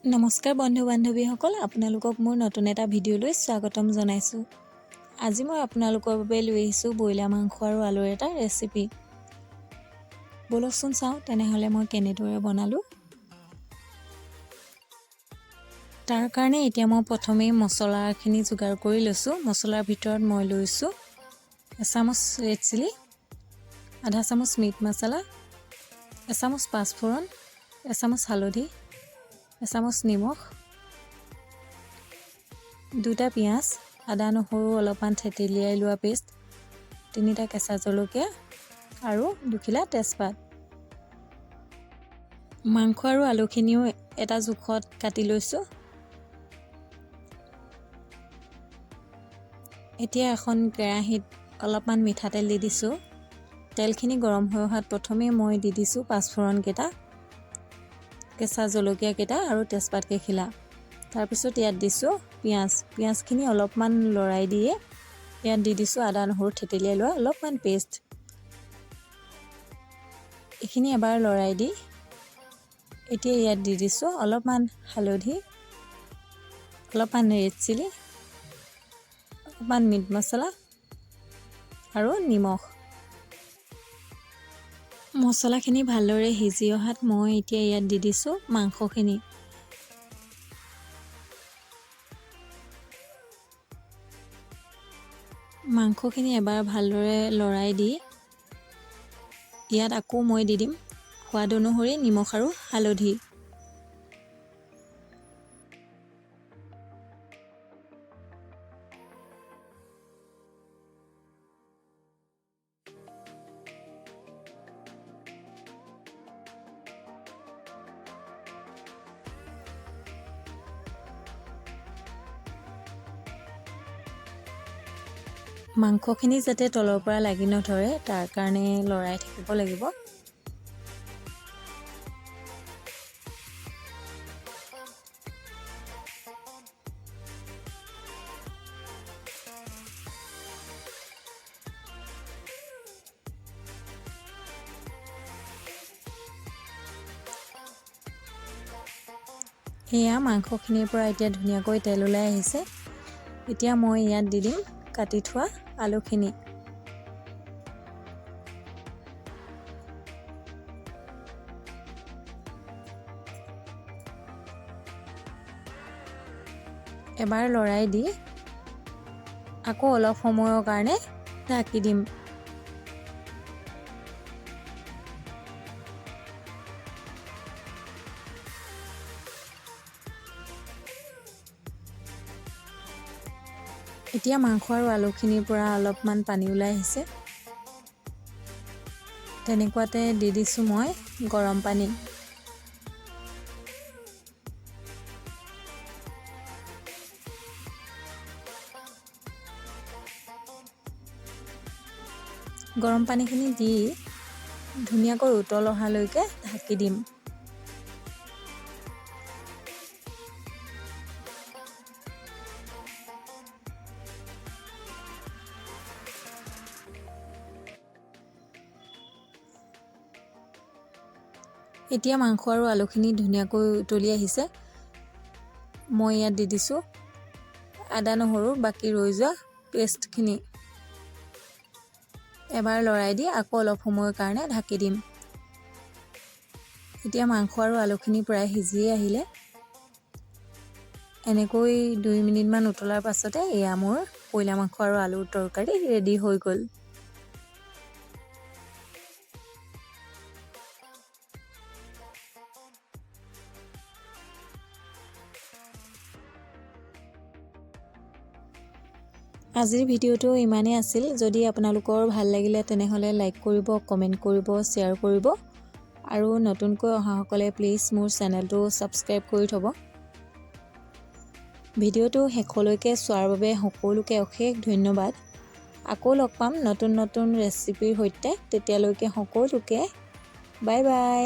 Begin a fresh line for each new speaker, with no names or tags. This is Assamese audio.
নমস্কাৰ বন্ধু বান্ধৱীসকল, আপোনালোকক মোৰ নতুন এটা ভিডিঅ'লৈ স্বাগতম জনাইছোঁ। আজি মই আপোনালোকৰ বাবে লৈ আহিছোঁ ব্ৰইলাৰ মাংস আৰু আলুৰ এটা ৰেচিপি। বলকচোন চাওঁ তেনেহ'লে মই কেনেদৰে বনালোঁ। তাৰ কাৰণে এতিয়া মই প্ৰথমেই মছলাখিনি যোগাৰ কৰি লৈছোঁ। মছলাৰ ভিতৰত মই লৈছোঁ এচামুচ ৰেড চিলি, আধা চামুচ মিট মছলা, এচামুচ পাঁচফোৰণ, এচামুচ হালধি, এচামুচ নিমখ, দুটা পিঁয়াজ, আদা নহৰু অলপমান থেতেলিয়াই লোৱা পেষ্ট, তিনিটা কেঁচা জলকীয়া আৰু দুখিলা তেজপাত। মাংস আৰু আলুখিনিও এটা জোখত কাটি লৈছোঁ। এতিয়া এখন কেৰাহীত অলপমান মিঠাতেল দি দিছোঁ। তেলখিনি গৰম হৈ অহাত প্ৰথমে মই দি দিছোঁ পাঁচফোৰণকেইটা, কেঁচা জলকীয়াকেইটা আৰু তেজপাত কেইখিলা। তাৰপিছত ইয়াত দিছোঁ পিঁয়াজখিনি অলপমান লৰাই দিয়ে ইয়াত দি দিছোঁ আদা নহৰু থেতেলিয়াই লোৱা অলপমান পেষ্ট। এইখিনি এবাৰ লৰাই দি এতিয়া ইয়াত দি দিছোঁ অলপমান হালধি, অলপমান ৰেড চিলি, অলপমান মিট মছলা আৰু নিমখ। মছলাখিনি ভালদৰে সিজি অহাত মই এতিয়া ইয়াত দি দিছোঁ মাংসখিনি। মাংসখিনি এবাৰ ভালদৰে লৰাই দি ইয়াত আকৌ মই দি দিম সোৱাদ অনুসৰি নিমখ আৰু হালধি। মাংসখিনি যাতে তলৰ পৰা লাগি নধৰে তাৰ কাৰণে লৰাই থাকিব লাগিব। এয়া মাংসখিনিৰ পৰা এতিয়া ধুনীয়াকৈ তেল ওলাই আহিছে। এতিয়া মই ইয়াত দি দিম কাটি থোৱা আলুখিনি। এবাৰ লৰাই দি আকৌ অলপ সময়ৰ কাৰণে ঢাকি দিম। এতিয়া মাংস আৰু আলুখিনিৰ পৰা অলপমান পানী ওলাই আহিছে। তেনেকুৱাতে দি দিছোঁ মই গৰম পানী। গৰম পানীখিনি দি ধুনীয়াকৈ উতল অহালৈকে ঢাকি দিম। এতিয়া মাংস আৰু আলুখিনি ধুনীয়াকৈ উতলি আহিছে। মই ইয়াত দি দিছোঁ আদা নহৰুৰ বাকী ৰৈ যোৱা পেষ্টখিনি। এবাৰ লৰাই দি আকৌ অলপ সময়ৰ কাৰণে ঢাকি দিম। এতিয়া মাংস আৰু আলুখিনি প্ৰায় সিজিয়ে আহিলে। এনেকৈ 2 মিনিটমান উতলাৰ পাছতে এয়া মোৰ ব্ৰইলাৰ মাংস আৰু আলুৰ তৰকাৰী ৰেডি হৈ গ'ল। আজিৰ ভিডিঅ'টো ইমানেই আছিল। যদি আপোনালোকৰ ভাল লাগিলে তেনেহ'লে লাইক কৰিব, কমেণ্ট কৰিব, শ্বেয়াৰ কৰিব আৰু নতুনকৈ অহাসকলে প্লিজ মোৰ চেনেলটো ছাবস্ক্ৰাইব কৰি থ'ব। ভিডিঅ'টো শেষলৈকে চোৱাৰ বাবে সকলোকে অশেষ ধন্যবাদ। আকৌ লগ পাম নতুন ৰেচিপিৰ সৈতে। তেতিয়ালৈকে সকলোকে বাই বাই।